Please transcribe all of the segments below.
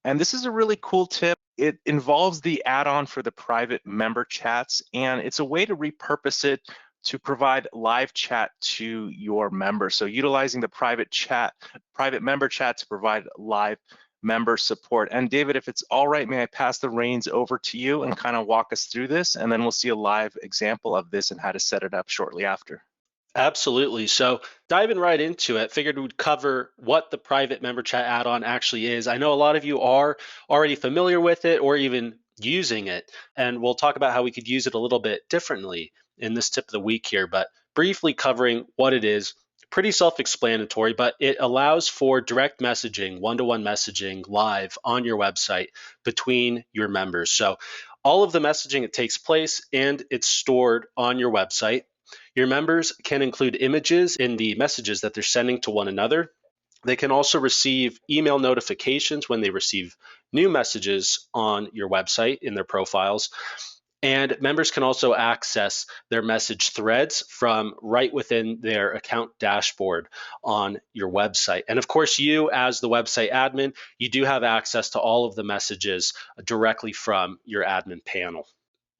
And this is a really cool tip. It involves the add-on for the private member chats, and it's a way to repurpose it to provide live chat to your members. So utilizing the private member chat to provide live member support. And David, if it's all right, may I pass the reins over to you and kind of walk us through this, and then we'll see a live example of this and how to set it up shortly after. Absolutely. So diving right into it, figured we'd cover what the private member chat add-on actually is. I know a lot of you are already familiar with it or even using it, and we'll talk about how we could use it a little bit differently in this tip of the week here, but briefly covering what it is. Pretty self-explanatory, but it allows for direct messaging, one-to-one messaging live on your website between your members. So all of the messaging, it takes place and it's stored on your website. Your members can include images in the messages that they're sending to one another. They can also receive email notifications when they receive new messages on your website in their profiles. And members can also access their message threads from right within their account dashboard on your website. And of course, you as the website admin, you do have access to all of the messages directly from your admin panel.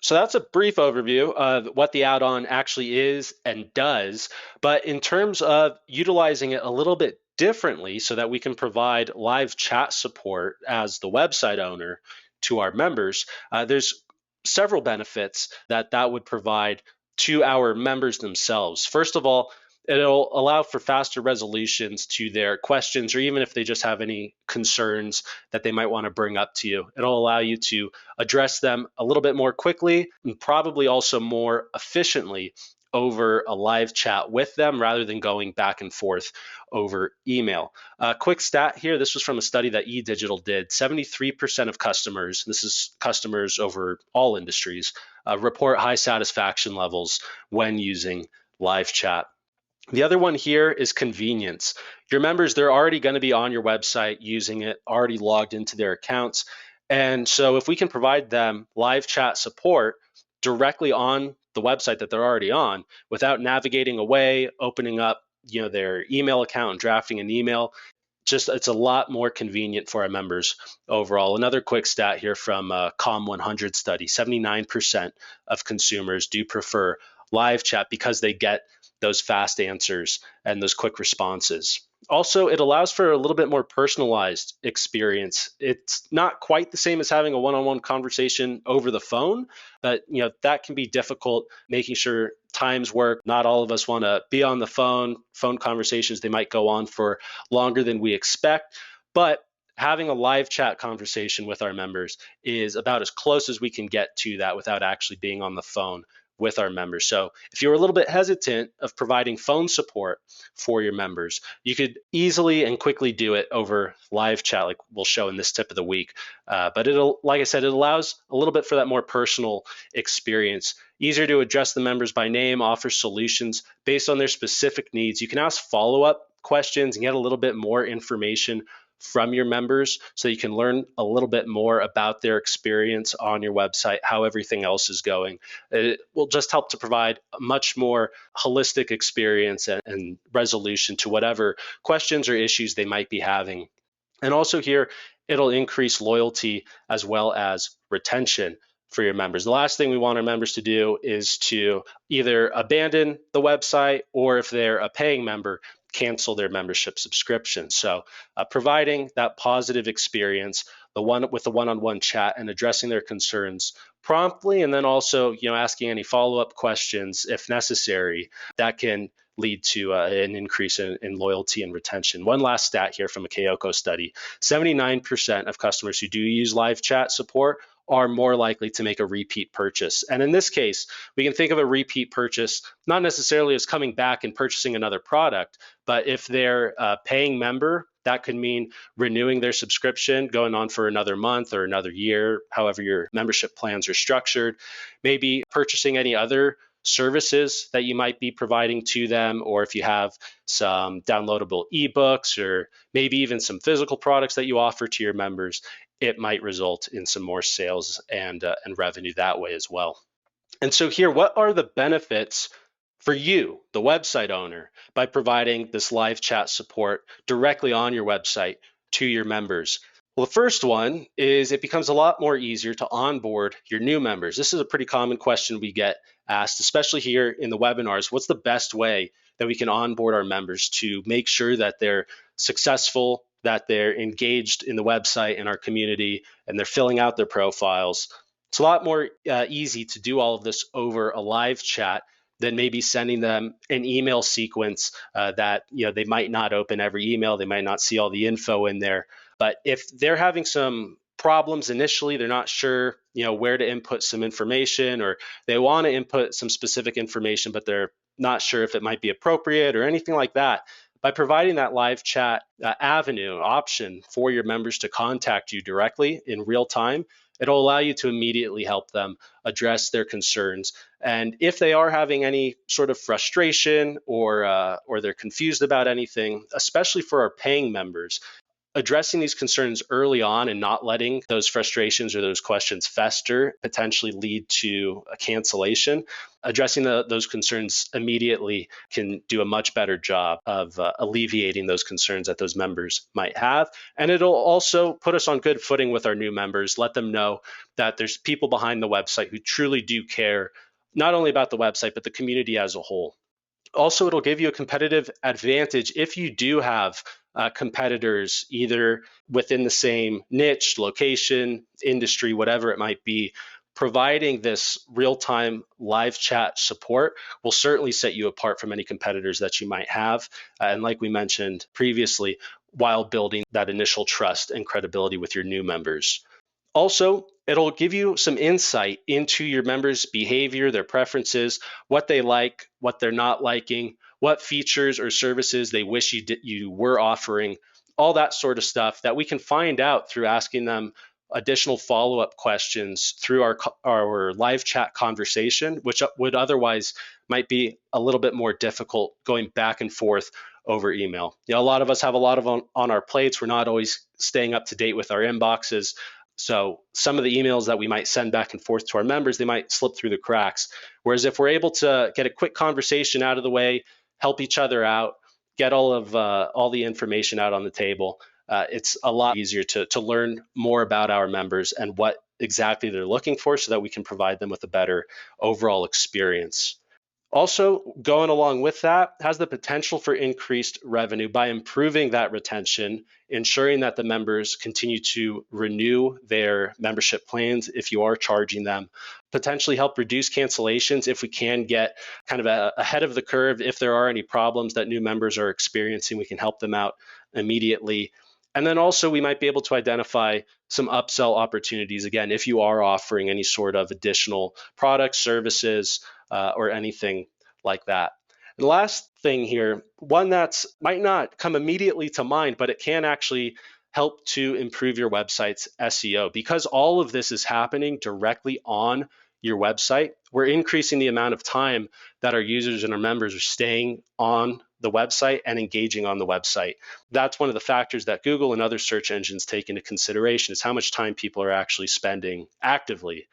So that's a brief overview of what the add-on actually is and does. But in terms of utilizing it a little bit differently so that we can provide live chat support as the website owner to our members, there's several benefits that that would provide to our members themselves. First of all, it'll allow for faster resolutions to their questions, or even if they just have any concerns that they might want to bring up to you. It'll allow you to address them a little bit more quickly and probably also more efficiently over a live chat with them rather than going back and forth over email. A quick stat here, this was from a study that eDigital did. 73% of customers, this is customers over all industries, report high satisfaction levels when using live chat. The other one here is convenience. Your members, they're already going to be on your website using it, already logged into their accounts. And so if we can provide them live chat support directly on the website that they're already on without navigating away, opening up, their email account and drafting an email, just it's a lot more convenient for our members overall. Another quick stat here from a Com 100 study, 79% of consumers do prefer live chat because they get those fast answers and those quick responses. Also, it allows for a little bit more personalized experience. It's not quite the same as having a one-on-one conversation over the phone, but that can be difficult, making sure times work. Not all of us want to be on the phone. Phone conversations, they might go on for longer than we expect, but having a live chat conversation with our members is about as close as we can get to that without actually being on the phone with our members. So if you're a little bit hesitant of providing phone support for your members, you could easily and quickly do it over live chat, like we'll show in this tip of the week. But like I said, it allows a little bit for that more personal experience. Easier to address the members by name, offers solutions based on their specific needs. You can ask follow-up questions and get a little bit more information from your members so you can learn a little bit more about their experience on your website, how everything else is going. It will just help to provide a much more holistic experience and resolution to whatever questions or issues they might be having. And also here, it'll increase loyalty as well as retention for your members. The last thing we want our members to do is to either abandon the website, or if they're a paying member, cancel their membership subscription. So providing that positive experience, the one with the one-on-one chat and addressing their concerns promptly, and then also asking any follow-up questions if necessary, that can lead to an increase in loyalty and retention. One last stat here from a Kayoko study, 79% of customers who do use live chat support are more likely to make a repeat purchase. And in this case, we can think of a repeat purchase not necessarily as coming back and purchasing another product, but if they're a paying member, that could mean renewing their subscription, going on for another month or another year, however your membership plans are structured, maybe purchasing any other services that you might be providing to them, or if you have some downloadable ebooks or maybe even some physical products that you offer to your members, it might result in some more sales and revenue that way as well. And so here, what are the benefits for you, the website owner, by providing this live chat support directly on your website to your members? Well, the first one is it becomes a lot more easier to onboard your new members. This is a pretty common question we get asked, especially here in the webinars. What's the best way that we can onboard our members to make sure that they're successful, that they're engaged in the website and our community, and they're filling out their profiles? It's a lot more easy to do all of this over a live chat than maybe sending them an email sequence that they might not open every email, they might not see all the info in there. But if they're having some problems initially, they're not sure, where to input some information, or they want to input some specific information, but they're not sure if it might be appropriate or anything like that. By providing that live chat avenue option for your members to contact you directly in real time, it'll allow you to immediately help them address their concerns. And if they are having any sort of frustration or they're confused about anything, especially for our paying members, addressing these concerns early on and not letting those frustrations or those questions fester potentially lead to a cancellation. Addressing those concerns immediately can do a much better job of alleviating those concerns that those members might have. And it'll also put us on good footing with our new members, let them know that there's people behind the website who truly do care, not only about the website, but the community as a whole. Also, it'll give you a competitive advantage if you do have competitors either within the same niche, location, industry, whatever it might be. Providing this real-time live chat support will certainly set you apart from any competitors that you might have. And like we mentioned previously, while building that initial trust and credibility with your new members. Also, it'll give you some insight into your members' behavior, their preferences, what they like, what they're not liking, what features or services they wish you were offering, all that sort of stuff that we can find out through asking them additional follow-up questions through our live chat conversation, which would otherwise might be a little bit more difficult going back and forth over email. A lot of us have a lot of on our plates. We're not always staying up to date with our inboxes. So some of the emails that we might send back and forth to our members, they might slip through the cracks. Whereas if we're able to get a quick conversation out of the way, help each other out, get all the information out on the table, it's a lot easier to learn more about our members and what exactly they're looking for so that we can provide them with a better overall experience. Also, going along with that has the potential for increased revenue by improving that retention, ensuring that the members continue to renew their membership plans if you are charging them, potentially help reduce cancellations if we can get kind of ahead of the curve. If there are any problems that new members are experiencing, we can help them out immediately. And then also we might be able to identify some upsell opportunities, again, if you are offering any sort of additional products, services, or anything like that. And the last thing here, one that might not come immediately to mind, but it can actually help to improve your website's SEO. Because all of this is happening directly on your website, we're increasing the amount of time that our users and our members are staying on the website and engaging on the website. That's one of the factors that Google and other search engines take into consideration, is how much time people are actually spending actively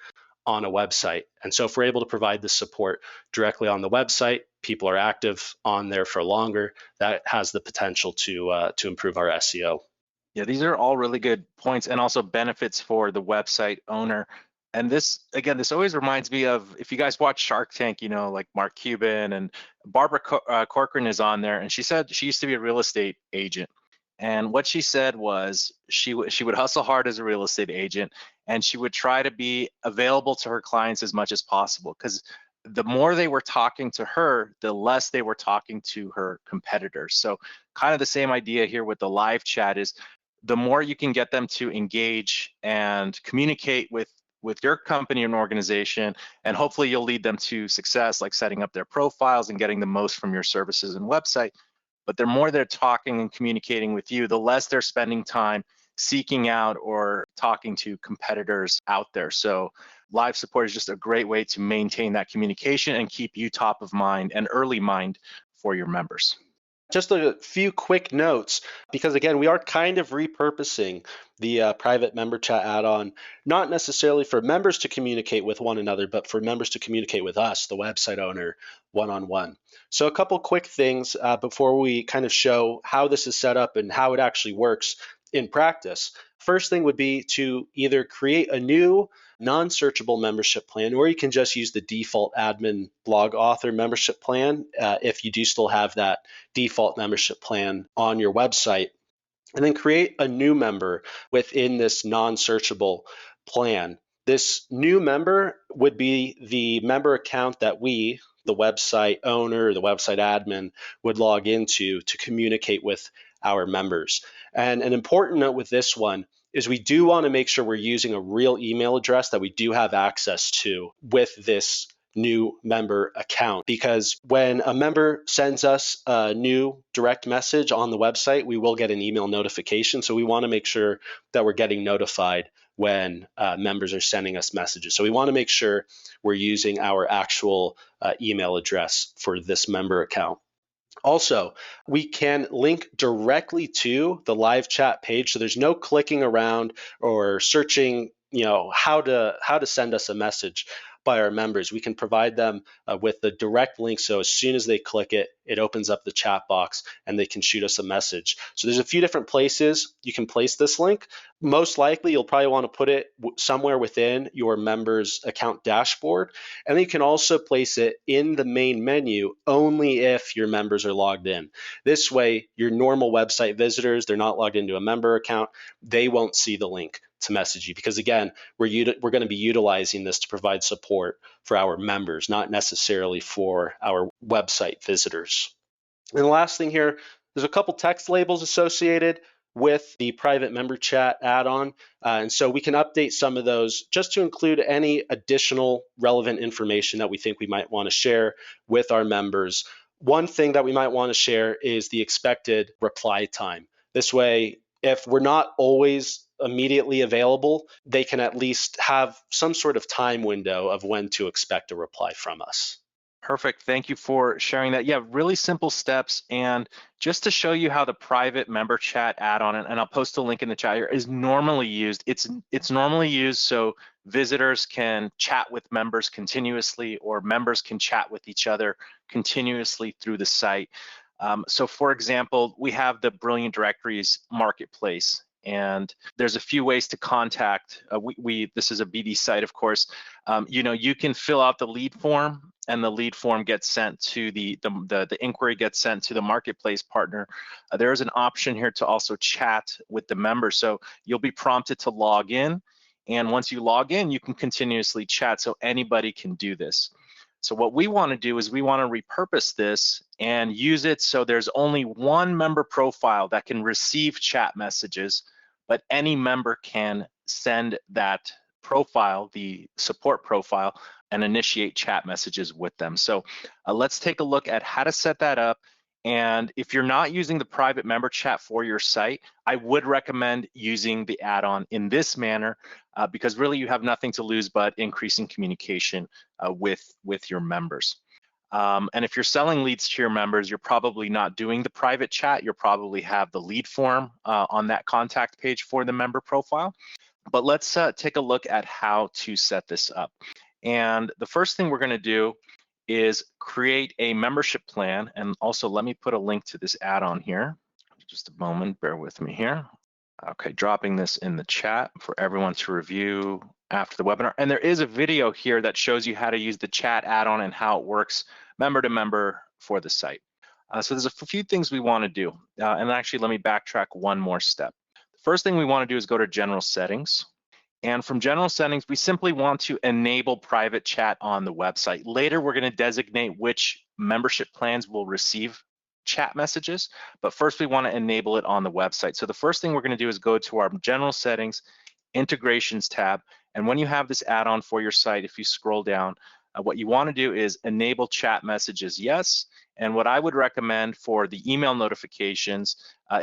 on a website. And so if we're able to provide this support directly on the website, people are active on there for longer, that has the potential to improve our SEO. Yeah, these are all really good points and also benefits for the website owner. And this, again, this always reminds me of, if you guys watch Shark Tank, like Mark Cuban and Barbara Corcoran is on there, and she said she used to be a real estate agent. And what she said was she would hustle hard as a real estate agent, and she would try to be available to her clients as much as possible, because the more they were talking to her, the less they were talking to her competitors. So kind of the same idea here with the live chat is, the more you can get them to engage and communicate with your company and organization, and hopefully you'll lead them to success, like setting up their profiles and getting the most from your services and website. But the more they're talking and communicating with you, the less they're spending time seeking out or talking to competitors out there. So live support is just a great way to maintain that communication and keep you top of mind and early mind for your members. Just a few quick notes, because again, we are kind of repurposing the private member chat add-on, not necessarily for members to communicate with one another, but for members to communicate with us, the website owner, one-on-one. So a couple quick things before we kind of show how this is set up and how it actually works in practice. First thing would be to either create a new non-searchable membership plan, or you can just use the default admin blog author membership plan if you do still have that default membership plan on your website, and then create a new member within this non-searchable plan. This new member would be the member account that we, the website owner, the website admin, would log into to communicate with our members. And an important note with this one is we do want to make sure we're using a real email address that we do have access to with this new member account, because when a member sends us a new direct message on the website, we will get an email notification. So we want to make sure that we're getting notified when members are sending us messages. So we want to make sure we're using our actual email address for this member account. Also, we can link directly to the live chat page, so there's no clicking around or searching, how to send us a message by our members. We can provide them with the direct link, so as soon as they click it, it opens up the chat box and they can shoot us a message. So there's a few different places you can place this link. Most likely, you'll probably want to put it somewhere within your members account dashboard. And then you can also place it in the main menu only if your members are logged in. This way, your normal website visitors, they're not logged into a member account, they won't see the link to message you, because again, we're going to be utilizing this to provide support for our members, not necessarily for our website visitors. And the last thing here, there's a couple text labels associated with the private member chat add-on. And so we can update some of those just to include any additional relevant information that we think we might want to share with our members. One thing that we might want to share is the expected reply time. This way, if we're not always immediately available, they can at least have some sort of time window of when to expect a reply from us. Perfect. Thank you for sharing that. Yeah, really simple steps. And just to show you how the private member chat add-on, and I'll post a link in the chat here, is normally used. It's normally used so visitors can chat with members continuously, or members can chat with each other continuously through the site. So for example, we have the Brilliant Directories marketplace, and there's a few ways to contact. This is a BD site, of course. You can fill out the lead form, and the lead form gets sent to the inquiry gets sent to the marketplace partner. There is an option here to also chat with the members. So you'll be prompted to log in, and once you log in, you can continuously chat. So anybody can do this. So what we want to do is we want to repurpose this and use it so there's only one member profile that can receive chat messages, but any member can send that profile, the support profile, and initiate chat messages with them. So let's take a look at how to set that up. And if you're not using the private member chat for your site, I would recommend using the add-on in this manner, because really you have nothing to lose but increasing communication with your members. And if you're selling leads to your members, you're probably not doing the private chat. You'll probably have the lead form on that contact page for the member profile. But let's take a look at how to set this up. And the first thing we're going to do is create a membership plan. And also, let me put a link to this add-on here. Just a moment, bear with me here. Okay, dropping this in the chat for everyone to review after the webinar. And there is a video here that shows you how to use the chat add-on and how it works member to member for the site. So there's a few things we want to do. And actually, let me backtrack one more step. The first thing we want to do is go to General Settings. And from General Settings, we simply want to enable private chat on the website. Later, we're going to designate which membership plans will receive chat messages, but first we want to enable it on the website. So the first thing we're going to do is go to our General Settings, Integrations tab, and when you have this add-on for your site, if you scroll down, what you want to do is enable chat messages, yes. And what I would recommend for the email notifications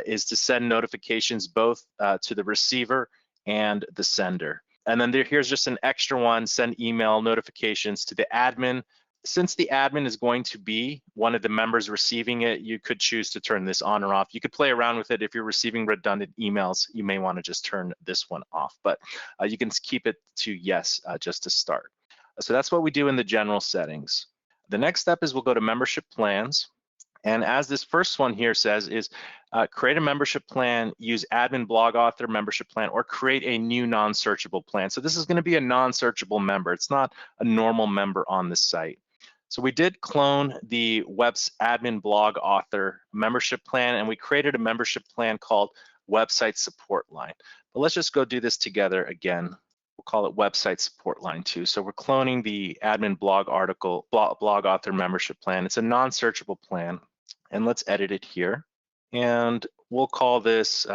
is to send notifications both to the receiver and the sender. And then here's just an extra one, send email notifications to the admin. Since the admin is going to be one of the members receiving it, you could choose to turn this on or off. You could play around with it. If you're receiving redundant emails, you may want to just turn this one off, but you can keep it to yes just to start. So that's what we do in the general settings. The next step is we'll go to membership plans. And as this first one here says is create a membership plan, use admin blog author membership plan, or create a new non-searchable plan. So this is going to be a non-searchable member. It's not a normal member on the site. So we did clone the web's admin blog author membership plan, and we created a membership plan called website support line. But let's just go do this together again. We'll call it website support line 2. So we're cloning the admin blog author membership plan. It's a non-searchable plan, and let's edit it here. And we'll call this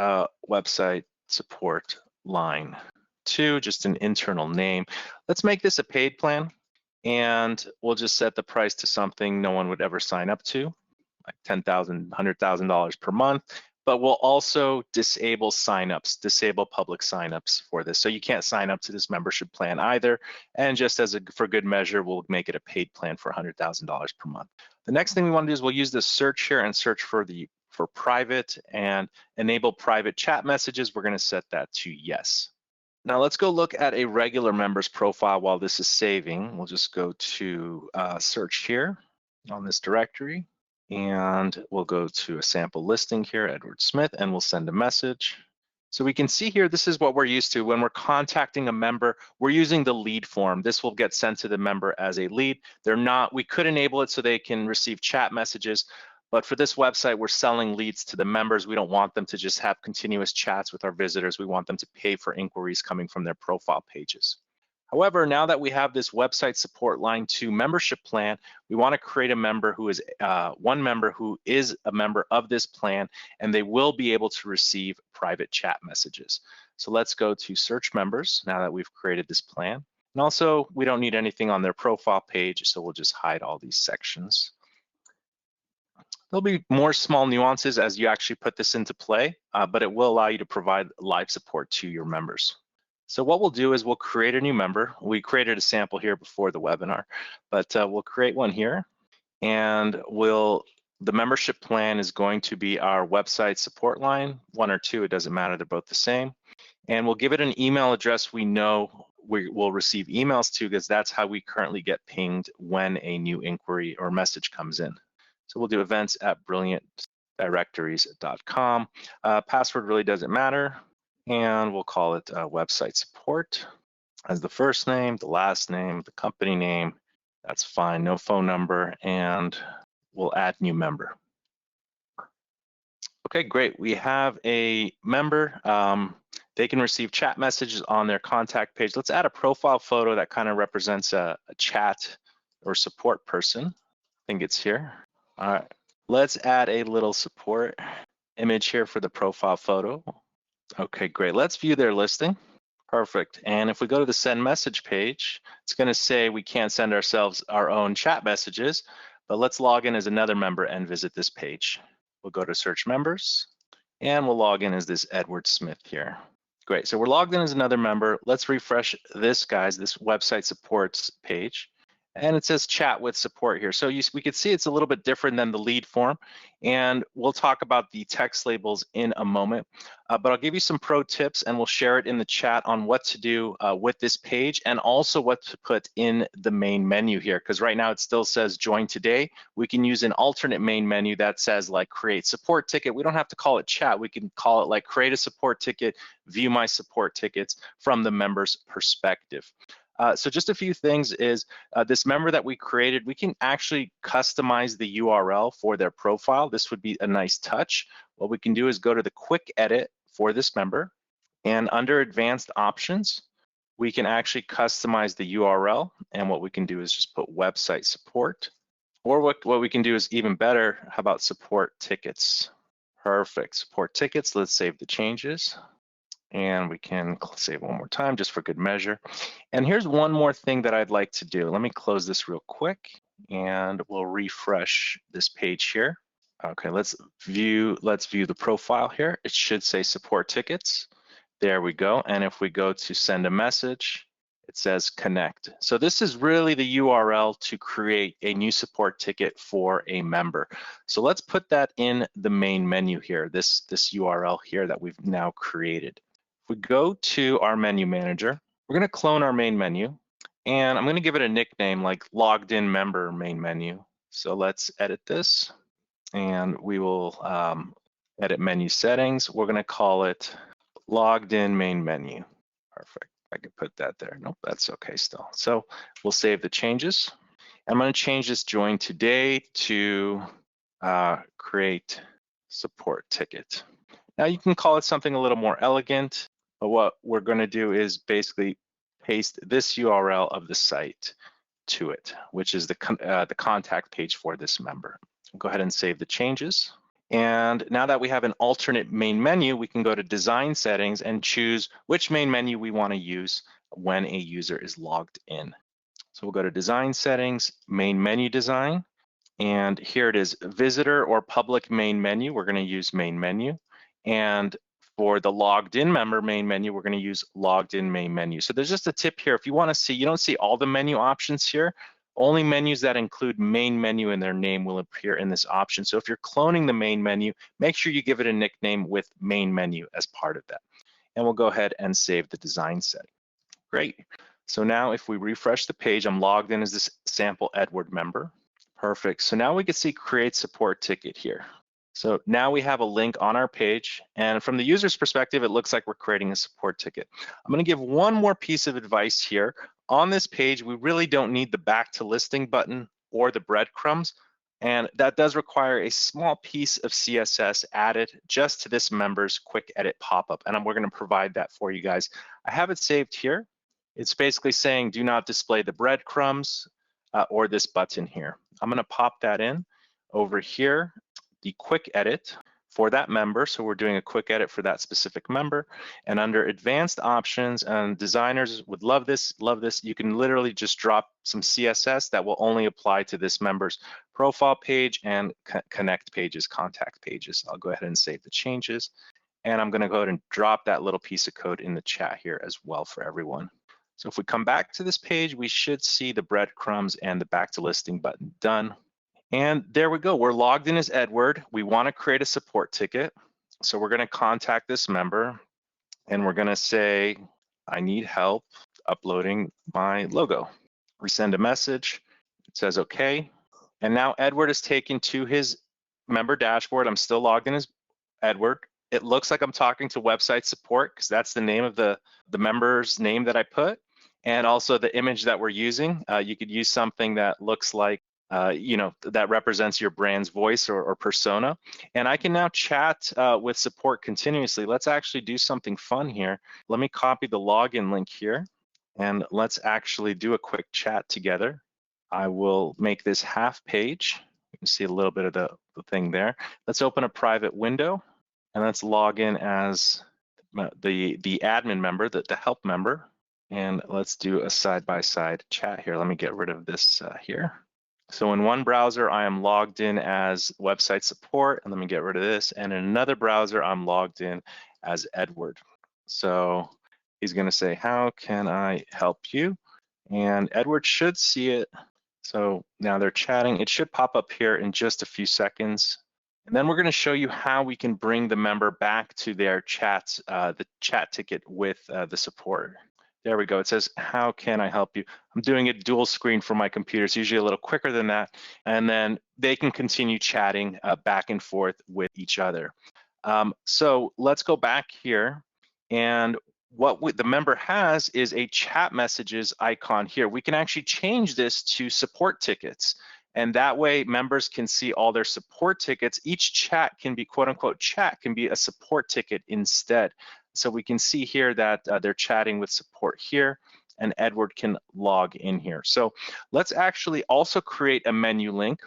website support line 2, just an internal name. Let's make this a paid plan, and we'll just set the price to something no one would ever sign up to, like $10,000, $100,000 per month. But we'll also disable signups, disable public signups for this. So you can't sign up to this membership plan either. And just for good measure, we'll make it a paid plan for $100,000 per month. The next thing we want to do is we'll use this search here and search for private and enable private chat messages. We're going to set that to yes. Now let's go look at a regular member's profile while this is saving. We'll just go to search here on this directory, and we'll go to a sample listing here, Edward Smith, and we'll send a message. So we can see here, this is what we're used to. When we're contacting a member, we're using the lead form. This will get sent to the member as a lead. We could enable it so they can receive chat messages, but for this website, we're selling leads to the members. We don't want them to just have continuous chats with our visitors. We want them to pay for inquiries coming from their profile pages. However, now that we have this website support line 2 membership plan, we want to create a member who is one member who is a member of this plan, and they will be able to receive private chat messages. So let's go to search members now that we've created this plan. And also, we don't need anything on their profile page, so we'll just hide all these sections. There'll be more small nuances as you actually put this into play, but it will allow you to provide live support to your members. So what we'll do is we'll create a new member. We created a sample here before the webinar, but we'll create one here, and the membership plan is going to be our website support line, 1 or 2, it doesn't matter, they're both the same. And we'll give it an email address we know we will receive emails to, because that's how we currently get pinged when a new inquiry or message comes in. So we'll do events@brilliantdirectories.com. Password really doesn't matter. And we'll call it website support as the first name, the last name, the company name. That's fine, no phone number, and we'll add new member. Okay, great. We have a member. They can receive chat messages on their contact page. Let's add a profile photo that kind of represents a chat or support person. I think it's here. All right, let's add a little support image here for the profile photo. Okay, great. Let's view their listing. Perfect. And if we go to the send message page, it's going to say we can't send ourselves our own chat messages, but let's log in as another member and visit this page. We'll go to search members, and we'll log in as this Edward Smith here. Great. So we're logged in as another member. Let's refresh this website supports page. And it says chat with support here. So we could see it's a little bit different than the lead form. And we'll talk about the text labels in a moment. But I'll give you some pro tips, and we'll share it in the chat on what to do with this page, and also what to put in the main menu here. Because right now it still says join today. We can use an alternate main menu that says like create support ticket. We don't have to call it chat. We can call it like create a support ticket, view my support tickets from the member's perspective. So just a few things is this member that we created, we can actually customize the URL for their profile. This would be a nice touch. What we can do is go to the quick edit for this member, and under advanced options, we can actually customize the URL. And what we can do is just put website support, or what we can do is even better, how about support tickets? Perfect, support tickets. Let's save the changes. And we can save one more time just for good measure. And here's one more thing that I'd like to do. Let me close this real quick, and we'll refresh this page here. Okay, let's view the profile here. It should say support tickets. There we go. And if we go to send a message, it says connect. So this is really the URL to create a new support ticket for a member. So let's put that in the main menu here, this URL here that we've now created. If we go to our menu manager, we're going to clone our main menu, and I'm going to give it a nickname like logged in member main menu. So let's edit this, and we will edit menu settings. We're going to call it logged in main menu. Perfect. I could put that there. Nope, that's okay still. So we'll save the changes. I'm going to change this join today to create support ticket. Now you can call it something a little more elegant, but what we're going to do is basically paste this URL of the site to it, which is the contact page for this member. Go ahead and save the changes. And now that we have an alternate main menu, we can go to design settings and choose which main menu we want to use when a user is logged in. So we'll go to design settings, main menu design, and here it is, visitor or public main menu. We're going to use main menu. And for the logged in member main menu, we're going to use logged in main menu. So there's just a tip here. If you want to see, you don't see all the menu options here. Only menus that include main menu in their name will appear in this option. So if you're cloning the main menu, make sure you give it a nickname with main menu as part of that. And we'll go ahead and save the design setting. Great. So now if we refresh the page, I'm logged in as this sample Edward member. Perfect. So now we can see create support ticket here. So now we have a link on our page, and from the user's perspective, it looks like we're creating a support ticket. I'm going to give one more piece of advice here. On this page, we really don't need the back to listing button or the breadcrumbs, and that does require a small piece of CSS added just to this member's quick edit pop-up, and we're going to provide that for you guys. I have it saved here. It's basically saying do not display the breadcrumbs or this button here. I'm going to pop that in over here, the quick edit for that member. So we're doing a quick edit for that specific member. And under advanced options, and designers would love this, you can literally just drop some CSS that will only apply to this member's profile page and connect pages, contact pages. I'll go ahead and save the changes. And I'm going to go ahead and drop that little piece of code in the chat here as well for everyone. So if we come back to this page, we should see the breadcrumbs and the back to listing button done. And there we go. We're logged in as Edward. We want to create a support ticket. So we're going to contact this member and we're going to say, I need help uploading my logo. We send a message. It says okay. And now Edward is taken to his member dashboard. I'm still logged in as Edward. It looks like I'm talking to website support because that's the name of the member's name that I put, and also the image that we're using. You could use something that looks like, that represents your brand's voice or persona. And I can now chat with support continuously. Let's actually do something fun here. Let me copy the login link here, and let's actually do a quick chat together. I will make this half page. You can see a little bit of the thing there. Let's open a private window. And let's log in as the admin member, the help member. And let's do a side-by-side chat here. Let me get rid of this here. So in one browser, I am logged in as website support, and let me get rid of this. And in another browser, I'm logged in as Edward. So he's gonna say, how can I help you? And Edward should see it. So now they're chatting. It should pop up here in just a few seconds. And then we're going to show you how we can bring the member back to their chats, the chat ticket with the support. There we go. It says, how can I help you? I'm doing it dual screen for my computer. It's usually a little quicker than that. And then they can continue chatting back and forth with each other. So let's go back here. And what the member has is a chat messages icon here. We can actually change this to support tickets. And that way members can see all their support tickets. Each chat can be, quote unquote, chat can be a support ticket instead. So we can see here that they're chatting with support here, and Edward can log in here. So let's actually also create a menu link.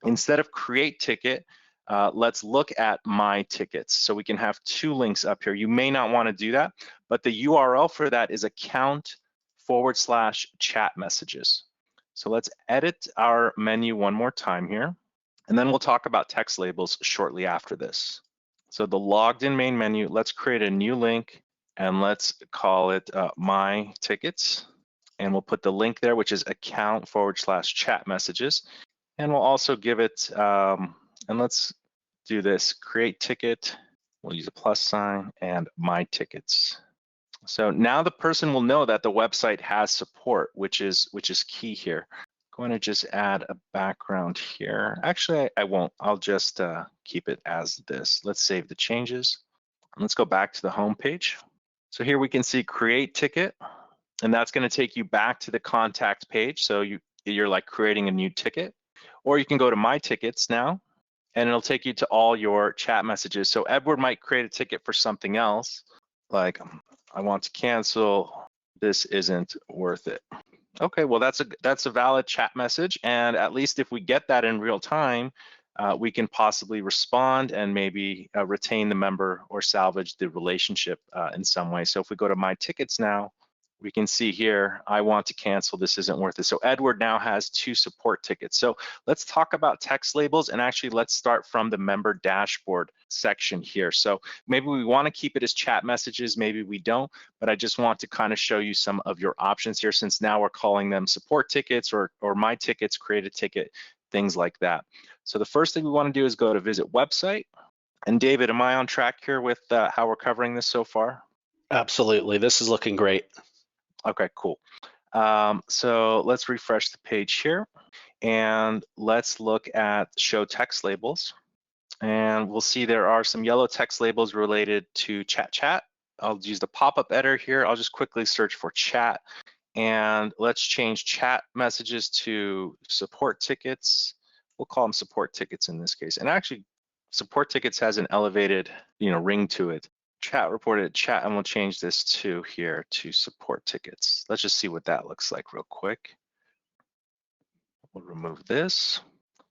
Instead of create ticket, let's look at my tickets. So we can have two links up here. You may not want to do that, but the URL for that is account/chat messages. So let's edit our menu one more time here, and then we'll talk about text labels shortly after this. So the logged in main menu, let's create a new link and let's call it my tickets. And we'll put the link there, which is account/chat messages. And we'll also give it, and let's do this, create ticket. We'll use a plus sign and my tickets. So now the person will know that the website has support, which is key here. going to just add a background here. Actually, I won't. I'll just keep it as this. Let's save the changes. Let's go back to the home page. So here we can see create ticket, and that's going to take you back to the contact page. So you're like creating a new ticket, or you can go to my tickets now, and it'll take you to all your chat messages. So Edward might create a ticket for something else, like I want to cancel, this isn't worth it. Okay, well that's a valid chat message, and at least if we get that in real time, we can possibly respond and maybe retain the member or salvage the relationship in some way. So if we go to my tickets now, we can see here, I want to cancel, this isn't worth it. So Edward now has 2 support tickets. So let's talk about text labels, and actually let's start from the member dashboard section here. So maybe we want to keep it as chat messages, maybe we don't, but I just want to kind of show you some of your options here, since now we're calling them support tickets or my tickets, create a ticket, things like that. So the first thing we want to do is go to visit website. And David, am I on track here with how we're covering this so far? Absolutely, this is looking great. Okay, cool. So let's refresh the page here, and let's look at show text labels. And we'll see there are some yellow text labels related to chat. I'll use the pop-up editor here. I'll just quickly search for chat, and let's change chat messages to support tickets. We'll call them support tickets in this case. And actually, support tickets has an elevated, ring to it. Chat reported chat, and we'll change this to here to support tickets. Let's just see what that looks like real quick. We'll remove this.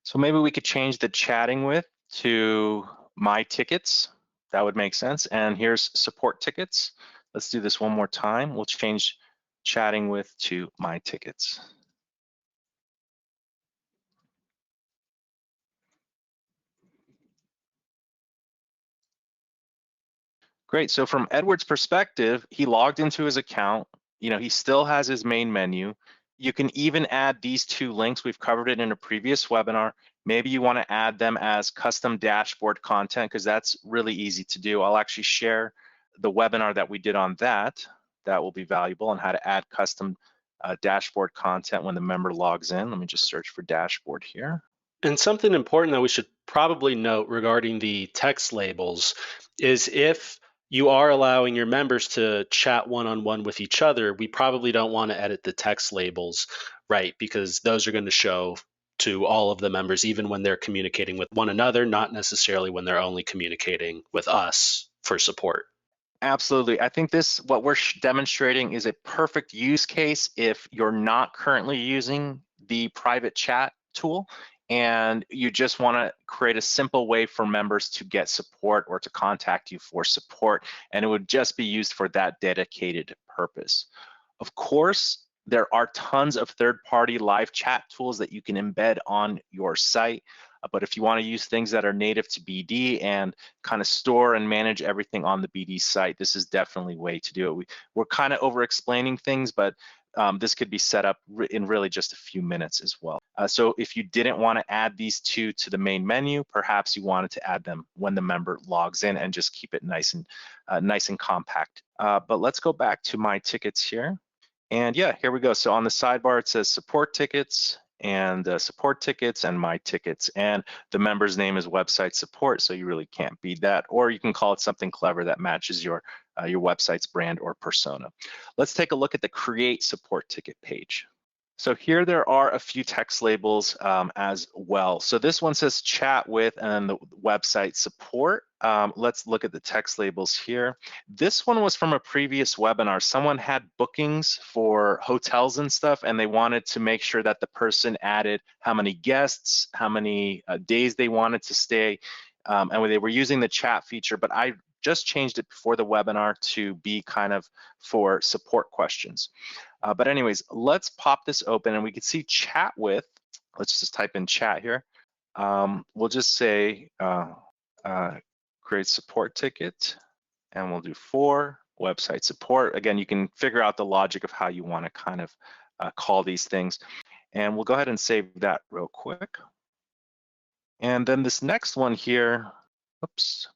So maybe we could change the chatting with to my tickets. That would make sense. And here's support tickets. Let's do this one more time. We'll change chatting with to my tickets. Great, so from Edward's perspective, he logged into his account. He still has his main menu. You can even add these 2 links. We've covered it in a previous webinar. Maybe you want to add them as custom dashboard content, because that's really easy to do. I'll actually share the webinar that we did on that. That will be valuable on how to add custom dashboard content when the member logs in. Let me just search for dashboard here. And something important that we should probably note regarding the text labels is if you are allowing your members to chat one-on-one with each other, we probably don't want to edit the text labels, right? Because those are going to show to all of the members, even when they're communicating with one another, not necessarily when they're only communicating with us for support. Absolutely. I think what we're demonstrating is a perfect use case if you're not currently using the private chat tool and you just want to create a simple way for members to get support or to contact you for support, and it would just be used for that dedicated purpose. Of course, there are tons of third-party live chat tools that you can embed on your site, but if you want to use things that are native to BD and kind of store and manage everything on the BD site, this is definitely a way to do it. We're kind of over-explaining things, but this could be set up in really just a few minutes as well. So if you didn't want to add these 2 to the main menu, perhaps you wanted to add them when the member logs in and just keep it nice and compact. But let's go back to my tickets here. And yeah, here we go. So on the sidebar, it says support tickets and support tickets and my tickets. And the member's name is website support, so you really can't beat that. Or you can call it something clever that matches your website's brand or persona. Let's take a look at the create support ticket page. So here there are a few text labels as well. So this one says chat with and the website support. Let's look at the text labels here. This one was from a previous webinar. Someone had bookings for hotels and stuff, and they wanted to make sure that the person added how many guests, how many days they wanted to stay, and they were using the chat feature, but I just changed it before the webinar to be kind of for support questions. But anyways, let's pop this open and we can see chat with. Let's just type in chat here. We'll just say create support ticket, and we'll do for website support. Again, you can figure out the logic of how you want to kind of call these things. And we'll go ahead and save that real quick. And then this next one here, oops.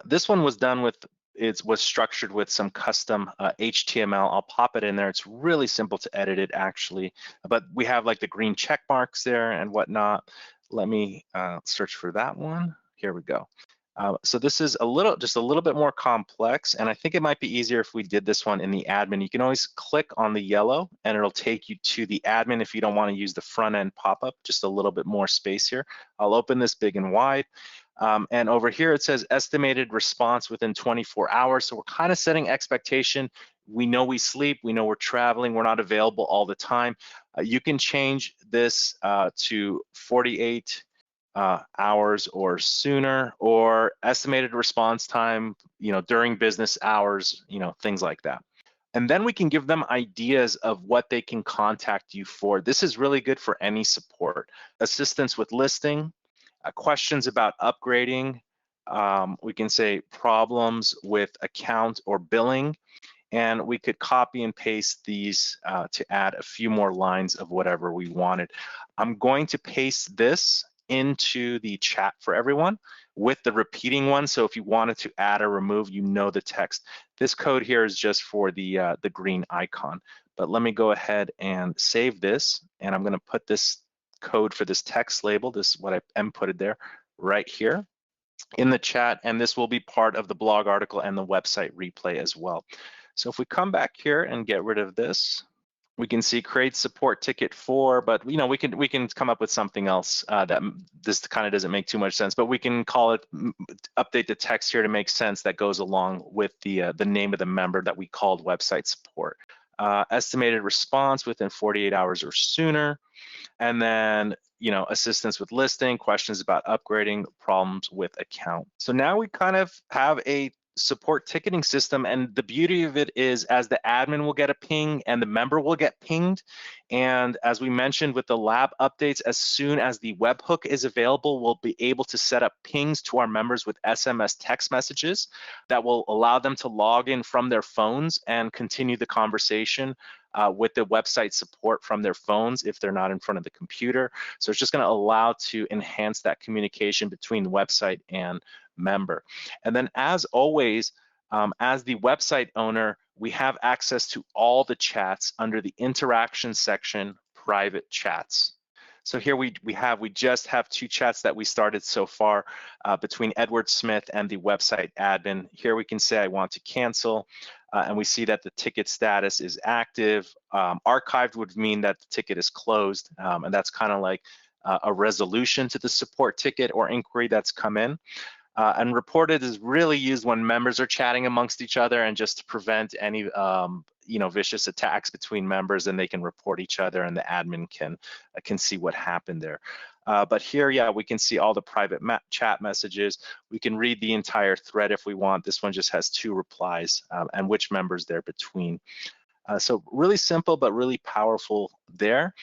This one was done with it was structured with some custom HTML. I'll pop it in there. It's really simple to edit it actually, but we have like the green check marks there and whatnot. Let me search for that one. Here we go. So this is just a little bit more complex, and I think it might be easier if we did this one in the admin. You can always click on the yellow and it'll take you to the admin if you don't want to use the front end pop-up, just a little bit more space here. I'll open this big and wide. And over here it says estimated response within 24 hours. So we're kind of setting expectation. We know we sleep, we know we're traveling, we're not available all the time. You can change this to 48 hours or sooner, or estimated response time, during business hours, things like that. And then we can give them ideas of what they can contact you for. This is really good for any support. Assistance with listing, questions about upgrading. We can say problems with account or billing, and we could copy and paste these to add a few more lines of whatever we wanted. I'm going to paste this into the chat for everyone with the repeating one. So if you wanted to add or remove, the text. This code here is just for the green icon. But let me go ahead and save this, and I'm going to put this code for this text label, this what I inputted there, right here in the chat, and this will be part of the blog article and the website replay as well. So if we come back here and get rid of this, we can see create support ticket for, but we can come up with something else that this kind of doesn't make too much sense, but we can call it, update the text here to make sense that goes along with the name of the member that we called website support. Estimated response within 48 hours or sooner. And then, assistance with listing, questions about upgrading, problems with account. So now we kind of have a support ticketing system, and the beauty of it is as the admin will get a ping and the member will get pinged. And as we mentioned with the lab updates, as soon as the webhook is available, we'll be able to set up pings to our members with SMS text messages that will allow them to log in from their phones and continue the conversation with the website support from their phones if they're not in front of the computer. So it's just going to allow to enhance that communication between the website and member. And then as always, as the website owner, we have access to all the chats under the interaction section, private chats. So here we just have 2 chats that we started so far between Edward Smith and the website admin. Here we can say I want to cancel, and we see that the ticket status is active. Archived would mean that the ticket is closed, and that's kind of like a resolution to the support ticket or inquiry that's come in. And reported is really used when members are chatting amongst each other and just to prevent any vicious attacks between members, and they can report each other and the admin can see what happened there. But here, yeah, we can see all the private chat messages. We can read the entire thread if we want. This one just has 2 replies and which members they're between. So really simple, but really powerful there.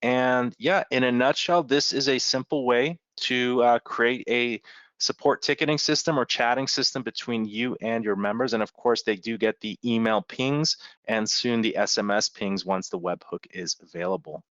And yeah, in a nutshell, this is a simple way to create a support ticketing system or chatting system between you and your members. And of course, they do get the email pings and soon the SMS pings once the webhook is available.